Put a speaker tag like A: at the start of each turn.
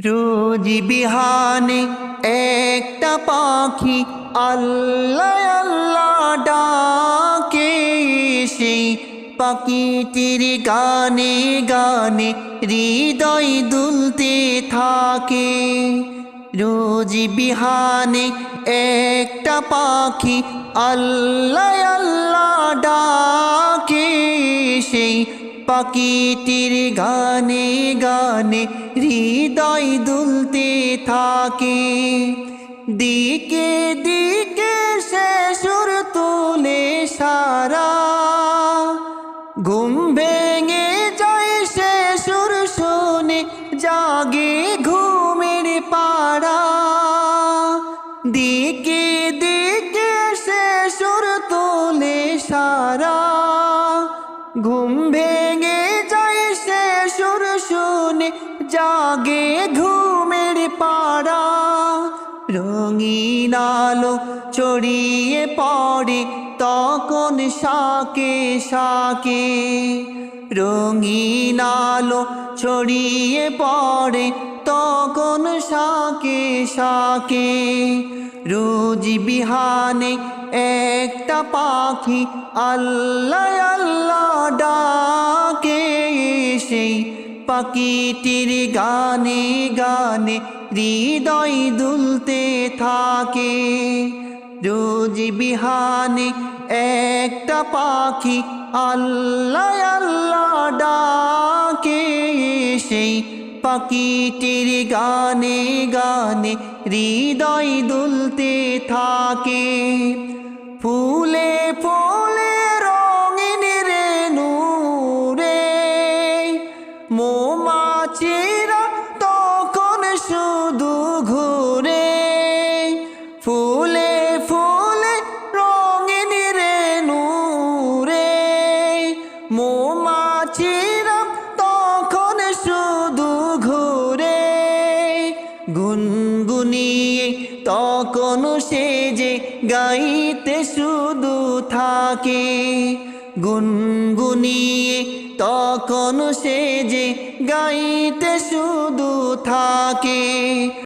A: রোজ বিহানে একটা পাখি আল্লাহ আল্লাহ ডাকে, সেই পাখিটির গানে গানে হৃদয় দুলতে থাকে। রোজ বিহানে একটা পাখি আল্লাহ আল্লাহ ডাকে, সেই পাখিটির গানে গানে হৃদয় দুলতে থাকে। দিকে দিকে সে সুর তুলে সারা, ঘুম ভেঙে যায় সে সুর শুনে জাগে ঘুমের পাড়া। দিকে দিকে সে সুর তুলে সারা, ঘুম ভেঙে যায় সে সুর শুনে জাগে ঘুমের পাড়া। রঙিন আলো ছড়িয়ে পড়ে তখন শাকে শাকে, রঙিন আলো ছড়িয়ে পড়ে তখন শাকে শাকে। রোজ বিহানে একটা পাখি আল্লাহ আল্লাহ ডাকে, সেই পাখিটির গানে গানে হৃদয় দুলতে থাকে। রোজ বিহানে একটা পাখি আল্লাহ আল্লাহ ডাকে, সেই পাখিটির গানে গানে হৃদয় দুলতে থাকে। ফুলে ফুলে রঙিন রেণু রে, মৌমাছিরা তখন শুধু ঘুরে। ফুলে ফুলে রঙিন রেণু রে, মৌমাছিরা তখন শুধু ঘুরে। গুনগুনিয়ে তখন সে যে গাইতে শুধু থাকে, গুনগুনিয়ে তখন সে যে গাইতে শুধু থাকে।